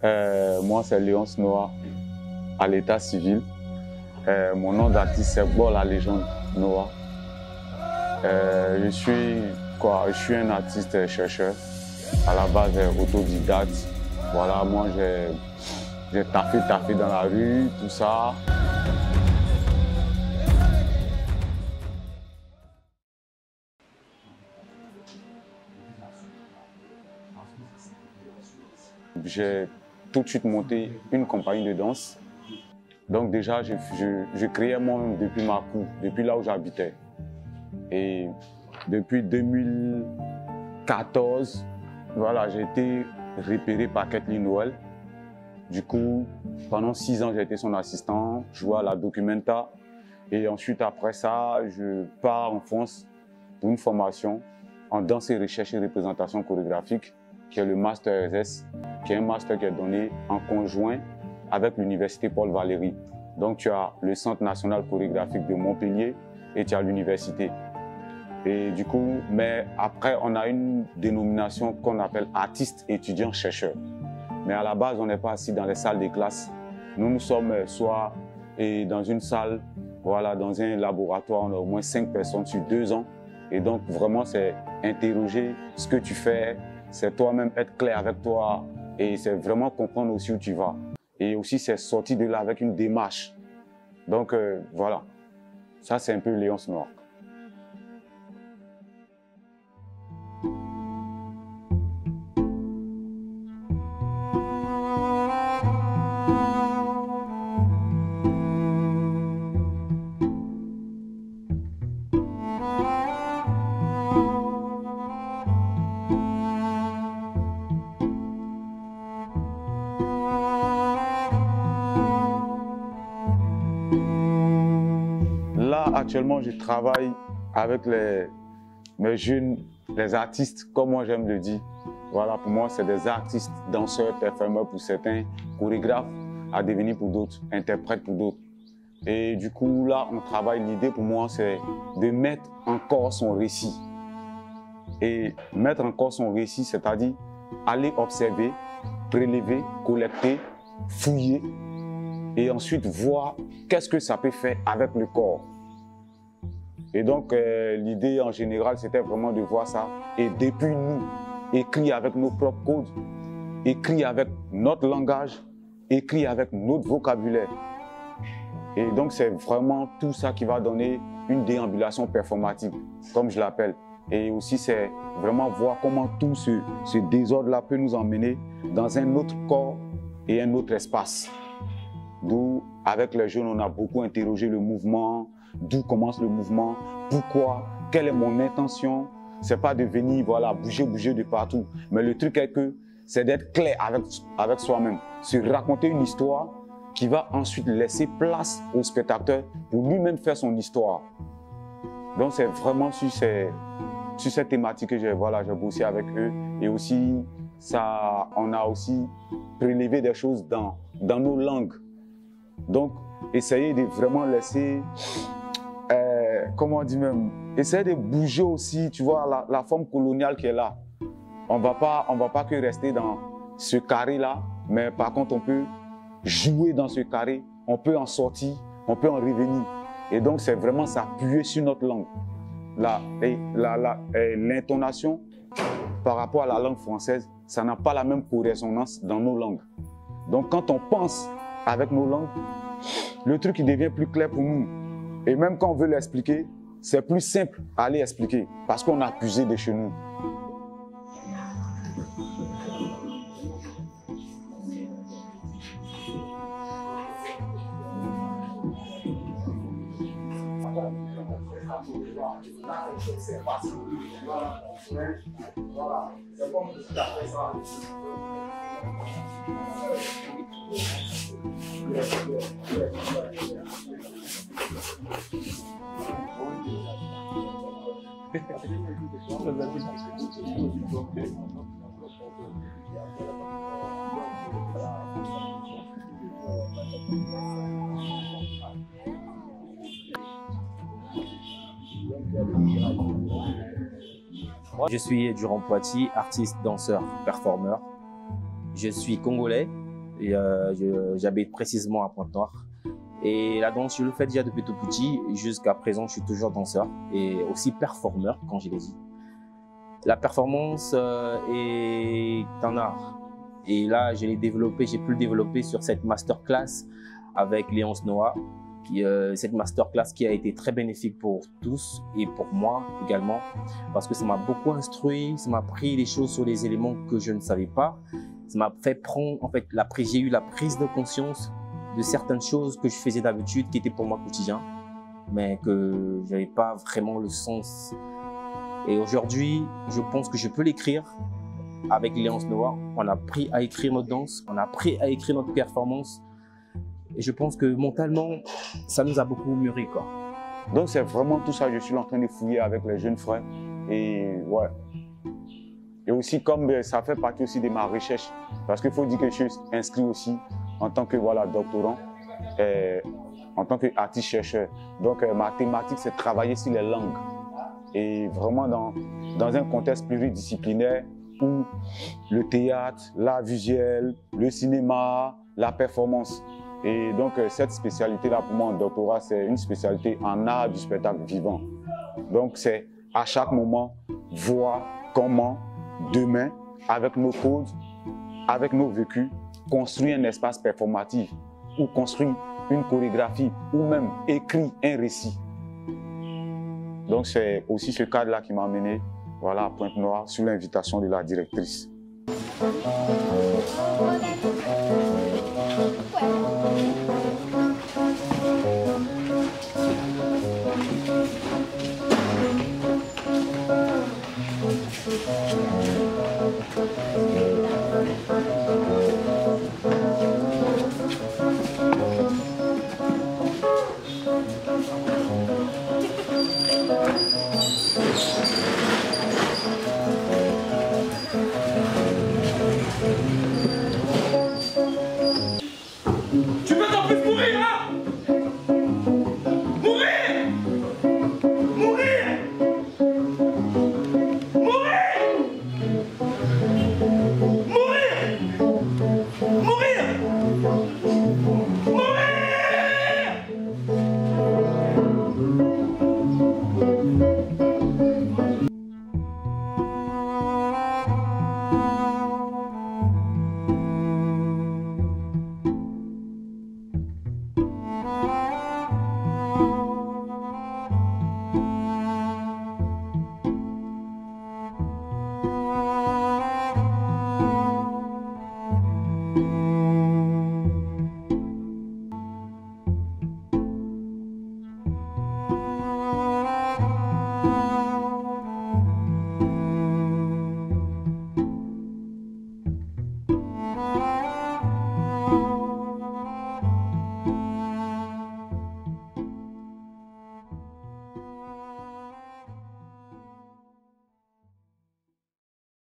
Moi, c'est Léonce Noah à l'état civil. Mon nom d'artiste, c'est Bol la légende Noah. Je suis un artiste chercheur. À la base, autodidacte. Voilà, moi, j'ai taffé dans la rue, tout ça. J'ai tout de suite monté une compagnie de danse. Donc déjà, je créais moi-même depuis ma cour, depuis là où j'habitais. Et depuis 2014, voilà, j'ai été repéré par Kathleen Noël. Du coup, pendant 6 ans, j'ai été son assistant, je jouais à la Documenta. Et ensuite, après ça, je pars en France pour une formation en danse et recherche et représentation chorégraphique, qui est le Master SS, qui est un master qui est donné en conjoint avec l'Université Paul Valéry. Donc tu as le Centre national chorégraphique de Montpellier et tu as l'université. Et du coup, mais après, on a une dénomination qu'on appelle artiste étudiant chercheur. Mais à la base, on n'est pas assis dans les salles des classes. Nous sommes soit dans une salle, voilà, dans un laboratoire, on a au moins 5 personnes sur 2 ans. Et donc vraiment, c'est interroger ce que tu fais, c'est toi-même être clair avec toi et c'est vraiment comprendre aussi où tu vas. Et aussi, c'est sortir de là avec une démarche. Donc voilà, ça c'est un peu Léonce Noah. Là, actuellement, je travaille avec mes jeunes, les artistes, comme moi j'aime le dire. Voilà, pour moi, c'est des artistes, danseurs, performeurs pour certains, chorégraphes à devenir pour d'autres, interprètes pour d'autres. Et du coup, là, on travaille. L'idée pour moi, c'est de mettre encore son récit. Et mettre encore son récit, c'est-à-dire aller observer, prélever, collecter, fouiller et ensuite voir qu'est-ce que ça peut faire avec le corps. Et donc, l'idée en général, c'était vraiment de voir ça. Et depuis nous, écrit avec nos propres codes, écrit avec notre langage, écrit avec notre vocabulaire. Et donc, c'est vraiment tout ça qui va donner une déambulation performative, comme je l'appelle. Et aussi, c'est vraiment voir comment tout ce désordre-là peut nous emmener dans un autre corps et un autre espace. D'où, avec les jeunes, on a beaucoup interrogé le mouvement, d'où commence le mouvement, pourquoi, quelle est mon intention. C'est pas de venir, voilà, bouger de partout. Mais le truc est que c'est d'être clair avec soi-même, se raconter une histoire qui va ensuite laisser place au spectateur pour lui-même faire son histoire. Donc c'est vraiment sur cette thématique que j'ai bossé avec eux. Et aussi, on a aussi prélevé des choses dans nos langues. Donc, essayer de vraiment laisser, comment on dit même, essayer de bouger aussi, tu vois, la forme coloniale qui est là. On va pas que rester dans ce carré-là, mais par contre, on peut jouer dans ce carré, on peut en sortir, on peut en revenir. Et donc, c'est vraiment s'appuyer sur notre langue. L'intonation par rapport à la langue française, ça n'a pas la même correspondance dans nos langues. Donc, quand on pense avec nos langues, le truc il devient plus clair pour nous. Et même quand on veut l'expliquer, c'est plus simple à aller expliquer parce qu'on a puisé de chez nous. Je suis Durand Poitiers, artiste, danseur, performeur. Je suis congolais, J'habite précisément à Pointe-Noire. Et la danse, je le fais déjà depuis tout petit. Jusqu'à présent, je suis toujours danseur et aussi performeur, quand je l'ai dit. La performance est un art. Et là, j'ai pu le développer sur cette masterclass avec Léonce Noah. Cette masterclass qui a été très bénéfique pour tous et pour moi également, parce que ça m'a beaucoup instruit, ça m'a appris des choses sur les éléments que je ne savais pas. Ça m'a fait prendre, en fait, j'ai eu la prise de conscience de certaines choses que je faisais d'habitude, qui étaient pour moi quotidien, mais que je n'avais pas vraiment le sens. Et aujourd'hui, je pense que je peux l'écrire avec Léonce Noah. On a appris à écrire notre danse, on a appris à écrire notre performance. Et je pense que mentalement, ça nous a beaucoup mûri, quoi. Donc c'est vraiment tout ça, je suis en train de fouiller avec les jeunes frères. Et ouais. Et aussi, comme ça fait partie aussi de ma recherche, parce qu'il faut dire que je suis inscrit aussi en tant que doctorant, en tant qu'artiste chercheur. Donc ma thématique, c'est de travailler sur les langues. Et vraiment dans un contexte pluridisciplinaire où le théâtre, l'art visuel, le cinéma, la performance. Et donc cette spécialité-là, pour moi, en doctorat, c'est une spécialité en art du spectacle vivant. Donc c'est à chaque moment voir comment demain, avec nos codes, avec nos vécus, construire un espace performatif ou construire une chorégraphie ou même écrire un récit. Donc c'est aussi ce cadre-là qui m'a amené à Pointe-Noire sur l'invitation de la directrice.